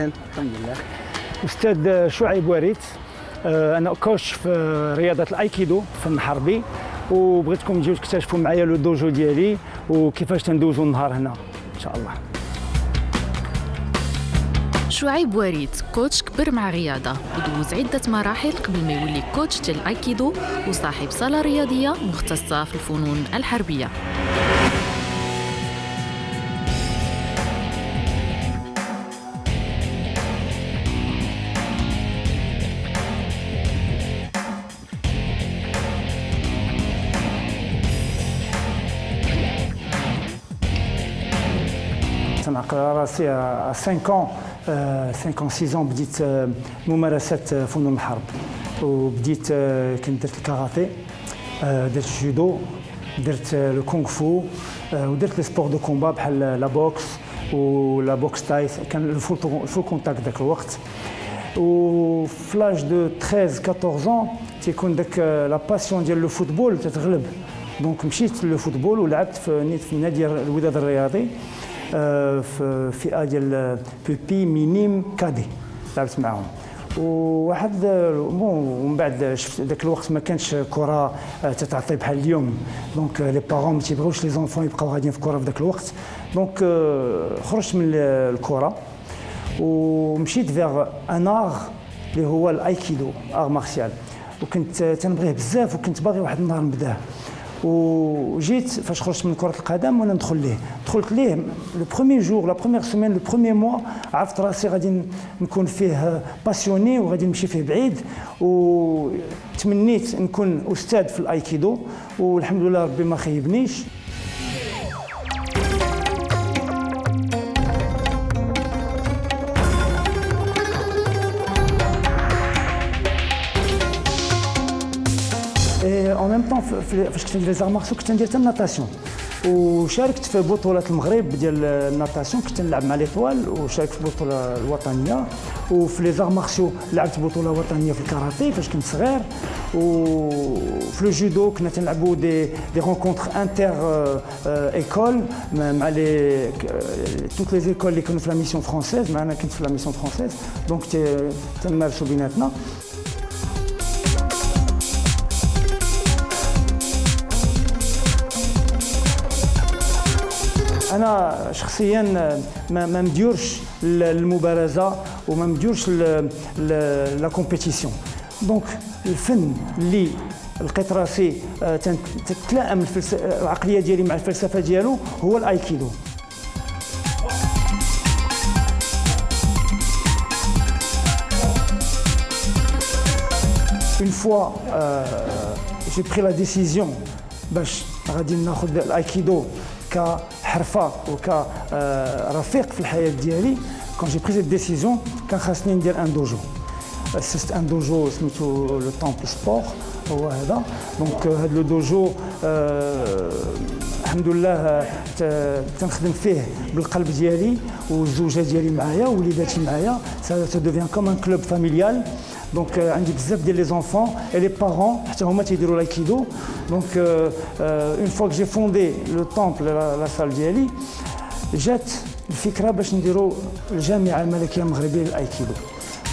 لاباسين؟ الحمد لله. أستاذ شعيب وريت، أنا كوتش في رياضة الأيكيدو في الحربي، وبغيتكم تجيو تكتشفوا معايا لو دوجو ديالي وكيفاش تندوزوا النهار هنا إن شاء الله. شعيب وريد كوتش كبر مع رياضة ودوز عدة مراحل قبل ما يولي كوتش ديال الأيكيدو وصاحب صالة رياضية مختصة في الفنون الحربية. تنعقل راسي 5 ans 6 ans بديت ممارسة فنون الحرب، وبديت كنت درت الكاراتيه، درت الجودو، درت لو كونغ فو، ودرت لي سبور دو كومبا بحال لا بوكس ولا بوكس تاي، كان الفول كونتاكت ذاك الوقت. وفي لاج دو 13 14 ans تيكون داك لا باسيون ديال لو فوتبول تتغلب، دونك مشيت لو فوتبول ولعبت في نادي الوداد الرياضي في فئه ديال بيبي مينيم كادي، لعبت معاهم. وواحد ومن بعد شفت ذاك الوقت ما كانش كره تتعطي بحال اليوم، دونك لي بارون ما تيبغيوش لي زونفون يبقاو غاديين في الكره في ذاك الوقت، دونك خرجت من الكره ومشيت فيغ ان ار اللي هو الايكيدو، ار مارسيال، وكنت تنبغيه بزاف وكنت باغي واحد النهار نبداه. وجيت فاش خرجت من كرة القدم وانا دخلت ليه لو بروميير جور، لا بروميير سيمين، لو بروميير موا عرفت راسي غادي نكون فيه باسيوني وغادي نمشي فيه بعيد، وتمنيت نكون استاذ في الايكيدو، والحمد لله ربي ما خيبنيش. en même temps فاش كنت ندير لي زار مارسيو كنت ندير حتى الناتاسيون، وشاركت في بطولة المغرب ديال الناتاسيون، كنت نلعب مع ليطوال، وشاركت في البطولة الوطنية. وفي لي زار مارسيو لعبت بطولة وطنية في الكاراتيه فاش كنت صغير. وفي لو جودو كنا تنلعبوا دي رونكونتر انتر ايكول مع لي توت لي زيكول اللي كانوا في لا ميسيون فرونسيز، معنا كنت في لا ميسيون فرونسيز، دونك تنمارسوا بيناتنا. أنا شخصياً ما مديورش المبارزة وما مديورش لا كومبيتيسيون، دونك الفن اللي لقيت راسي تتلائم العقلية ديالي مع الفلسفة ديالو هو الأيكيدو. Une fois j'ai pris la décision باش غادي ناخذ الأيكيدو كحرفه وكرفيق في الحياه ديالي، كون جي بري سيت ديسيزيون كان خاصني ندير ان دوجو. اسست ان دوجو سميتو لو طومبل سبور، هو هذا. دونك هذا لو دوجو الحمد لله تنخدم فيه بالقلب ديالي، والزوجه ديالي معايا ووليداتي معايا، سا دوفيان كوم ان كلوب فاميليال. دونك عندي بزاف ديال لي زونفون اي لي بارون حتى هما تيديروا لايكيدو. دونك اون فوا كو جي فوندي لو طومبل لا سال ديالي، جات الفكره باش نديروا الجامعه الملكيه المغربيه للايكيدو.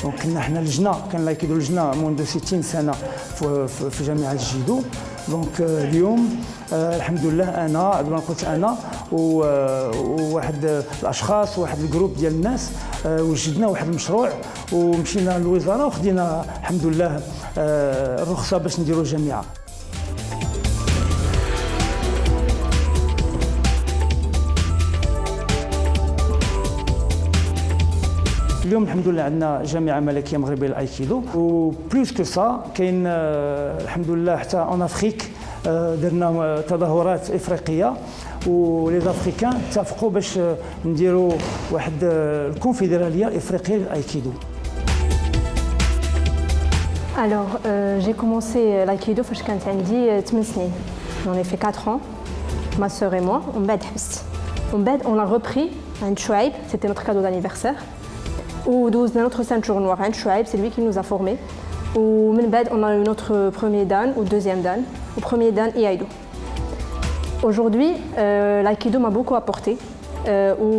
دونك كنا حنا لجنه، كان لايكيدو لجنه منذ 60 سنه في جامعه الجيدو. دونك اليوم الحمد لله انا قلت انا وواحد الاشخاص وواحد الجروب ديال الناس وجدنا واحد المشروع، ومشينا للوزاره وخدينا الحمد لله الرخصه باش نديروا الجامعه. اليوم الحمد لله عندنا جامعه ملكيه مغربيه للايكيدو، وبلوس كو سا كاين الحمد لله حتى اون افريك درنا تظاهرات افريقيه، ولي افريكان اتفقوا باش نديروا واحد الكونفدراليه الافريقيه للايكيدو. Alors, j'ai commencé l'aïkido quand j'avais 8 سنين. J'en ai fait 4 ans, ma sœur et moi. On a repris un Chouaib, c'était notre cadeau d'anniversaire. Ou notre ceinture noire, un Chouaib, c'est lui qui nous a formés. Ou on a eu notre premier dan ou deuxième dan, ou premier dan Iaido. Aujourd'hui, l'aïkido m'a beaucoup apporté. Ou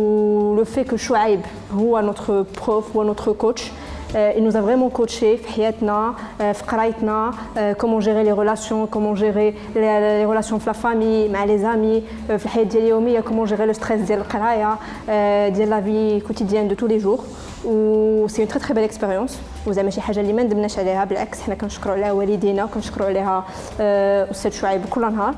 le fait que Chouaib هو notre prof هو notre coach. Il nous a vraiment coaché في حياتنا في قرايتنا comment gérer les relations comment gérer les relations في la famille مع les amis في الحياة ديال اليومية comment gérer le stress ديال القراية ديال la vie quotidienne de tous les jours و c'est une très très belle expérience وزعما شي حاجة اللي ما ندمناش عليها بالعكس حنا كنشكروا عليها والدينا وكنشكروا عليها أستاذ شعيب كل نهار.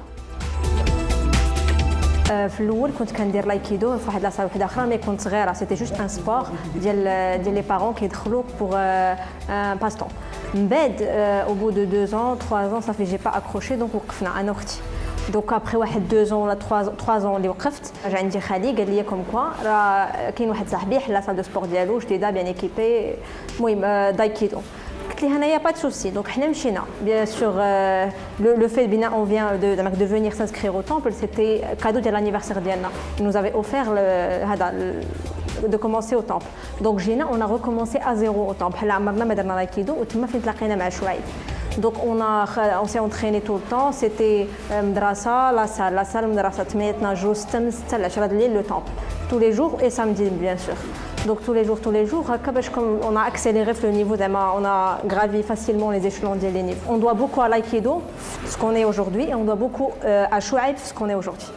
في الاول كنت كندير لايكيدو في واحد لاصال وحده اخرى مي كنت صغيره سيتي جوست ان سبور ديال لي بارون كيدخلوك بوغ ان باس طون من بعد او بو دو 2 ans 3 ans صافي جي با اكروشي دونك وقفنا انا وختي دوك ابري واحد 2 ans ولا 3 ans اللي وقفت رجع عندي خالي قال لي كوم كوا راه كاين واحد صاحبي حل لاصال دو سبور ديالو جديده بيان ايكيبي المهم دايكيدو قلت لي هنايا با دو سوسي دونك حنا مشينا بيان سور لو fait بينا on vient de venir s'inscrire au temple c'était cadeau de l'anniversaire ديالنا il nous avait offert هذا de commencer au temple donc جينا on a recommencé à zéro au temple حنا عمرنا ما درنا لايكيدو وتما فين تلاقينا مع شعيب donc on s'est entraîné tout le temps c'était مدرسه la salle مدرسه 8 12 6 6 ل 10 الليل le temple tous les jours et samedi bien sûr. Donc tous les jours, on a accéléré le niveau, on a gravi facilement les échelons des niveaux. On doit beaucoup à l'aïkido, ce qu'on est aujourd'hui, et on doit beaucoup à Chouaib, ce qu'on est aujourd'hui.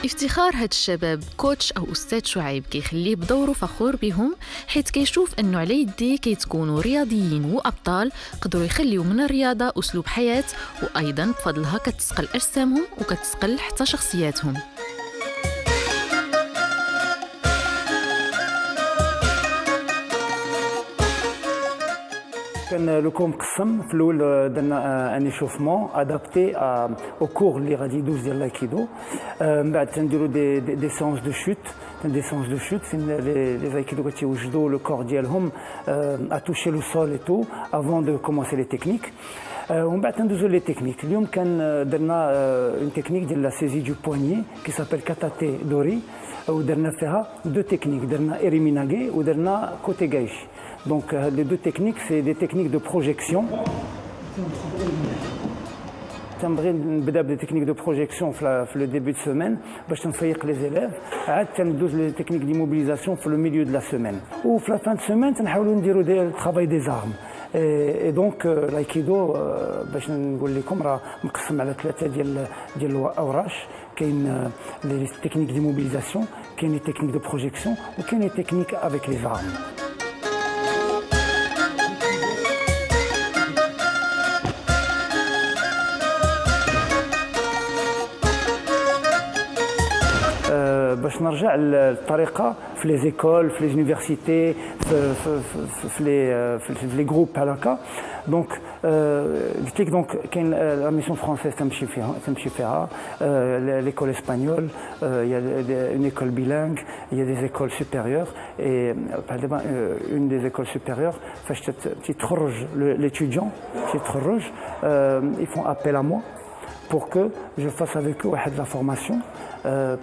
افتخار هاد الشباب كوتش أو أستاذ شعيب كيخليه بدوره فخور بهم حيث كيشوف أنه على يديه كيتكونوا رياضيين وأبطال قدروا يخليوا من الرياضة أسلوب حياة وأيضاً بفضلها كتسقل أجسامهم وكتسقل حتى شخصياتهم. كان لو كور مقسم في الاول درنا ان ايشوفمون ادابتي او كور اللي غادي يدوز ديال لايكيدو من بعد تنديروا دي سيونس دو شوت دي سيونس دو شوت فين لي ايكيدو كيوجدوا لو كور ديالهم اتوشي لو سول اي تو افون دو كومونسي لي تكنيك ومن بعد ندوزو لي تكنيك اليوم كان درنا اون تكنيك ديال لا سيزي دو بواني كي سابيل كاتاتي دوري ودرنا فيها دو تكنيك درنا ايريميناغي ودرنا كوتي غايشي. Donc les deux techniques, c'est des techniques de projection. تنبغي نبدا بدي تكنيك دو بروجيكسيون في لو ديبي دو سيمين باش تنفيق لي زيليف عاد تندوز لي تكنيك دي موبيليزاسيون في لو ميليو دو لا سيمين وفي لا فان دو سيمين تنحاولوا نديروا دي طرافاي دي زارم اي دونك لايكيدو باش نقول لكم راه مقسم على 3 ديال الاوراش كاين لي تكنيك دي موبيليزاسيون كاين لي تكنيك دو بروجيكسيون وكاين لي تكنيك افيك لي زارم. باش نرجع للطريقه في لي زيكول في لي يونيفرسيتي في لي جروب هكا دونك قلت لك دونك كاين لا ميسيون فرونسيز تمشي فيها ليكول اسبانيول il y a une école bilingue il y a des écoles supérieures et دابا une des écoles supérieures فاش تخرج l'étudiant تخرج ils font appel à moi pour que je fasse avec eux la formation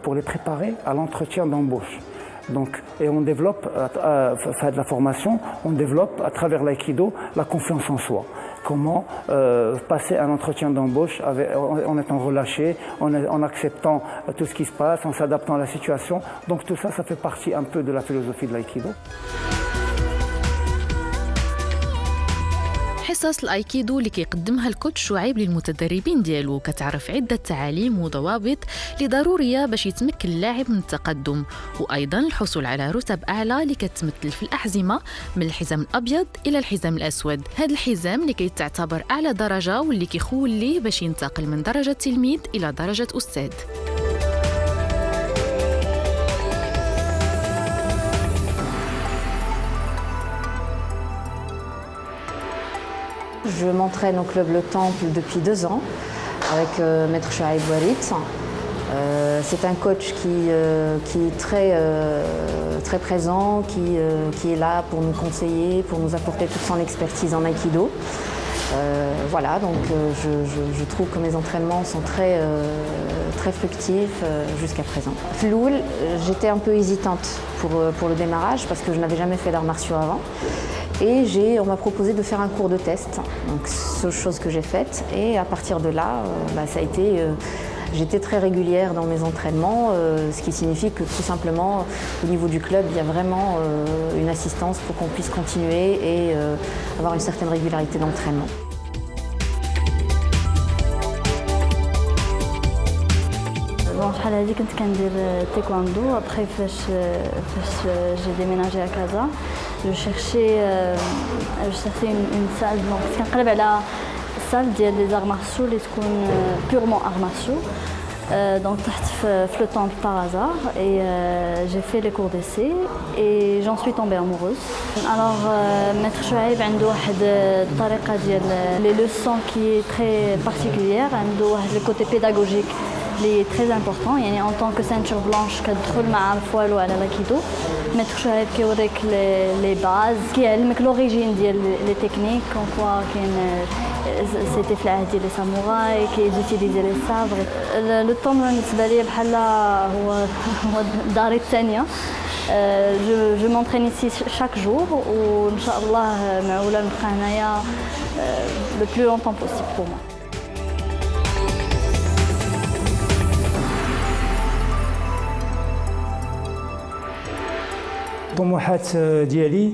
pour les préparer à l'entretien d'embauche. Donc, et on développe, faire de la formation, on développe à travers l'aïkido la confiance en soi. Comment passer un entretien d'embauche en étant relâché, en acceptant tout ce qui se passe, en s'adaptant à la situation. Donc tout ça, ça fait partie un peu de la philosophie de l'aïkido. حصص الايكيدو اللي كيقدمها الكوتش شعيب للمتدربين ديالو كتعرف عده تعاليم وضوابط اللي ضروريه باش يتمكن اللاعب من التقدم وايضا الحصول على رتب اعلى اللي كتمثل في الاحزمه من الحزام الابيض الى الحزام الاسود. هذا الحزام اللي كيتعتبر اعلى درجه واللي كيخول ليه باش ينتقل من درجه تلميذ الى درجه استاذ. Je m'entraîne au club Le Temple depuis 2 ans avec Maître Chouaib Ouarit. C'est un coach qui est très présent, qui est là pour nous conseiller, pour nous apporter toute son expertise en aïkido. Voilà, donc je trouve que mes entraînements sont très fructifs jusqu'à présent. Floul, j'étais un peu hésitante pour le démarrage parce que je n'avais jamais fait d'arts martiaux avant. Et on m'a proposé de faire un cours de test, donc chose que j'ai faite. Et à partir de là, ça a été, J'étais très régulière dans mes entraînements, ce qui signifie que tout simplement au niveau du club il y a vraiment une assistance pour qu'on puisse continuer et avoir une certaine régularité d'entraînement. شحال هذه كنت كندير تايكواندو ابخي فاش جي ديميناجي à Casa جو cherchais une salle دونك كنقلب على salle ديال لي زار مارسيو اللي تكون purement arts martiaux donc تحت في le temple par hasard et j'ai fait les cours d'essai et j'en suis tombée amoureuse. Alors maître Chouaib عنده واحد الطريقه ديال les leçons qui est très particulière, عنده واحد le côté pédagogique اللي très important. يعني en tant que ceinture blanche كتدخل مع الفوال وعلى l'akido maître Chouaib كيوريك les bases كيعلمك l'origine ديال les techniques comme quoi كاين c'était في العهد ديال les samouraïs qui utilisaient les sabres. le temps بالنسبه لي بحال هو داري الثانيه. Je m'entraîne ici chaque jour وإن شاء الله معولة نبقى هنايا le plus longtemps possible pour moi. الطموحات ديالي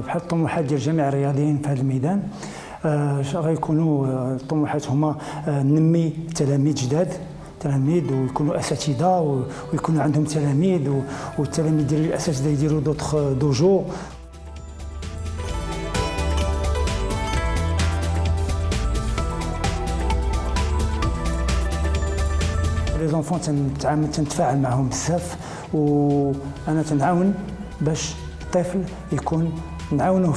بحال الطموحات ديال جميع الرياضيين في هذا الميدان غيكونوا الطموحات هما نمي تلاميذ جداد ويكونوا اساتذه ويكونوا عندهم تلاميذ والتلاميذ ديال الاساتذه يديروا دوطخ دوجو. لي زونفون تنتفاعل معهم بزاف وانا تنعاون باش الطفل يكون نعاونوا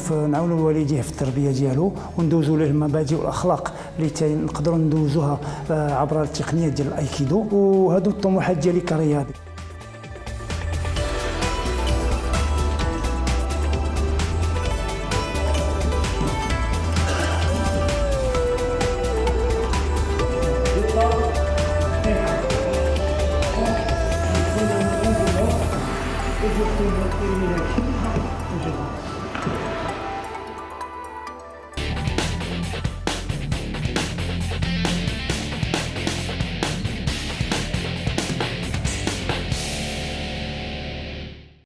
والديه في التربيه ديالو وندوزوا له المبادئ والاخلاق اللي نقدروا ندوزوها عبر التقنيات ديال الايكيدو. وهذو الطموحات ديالي كرياضي.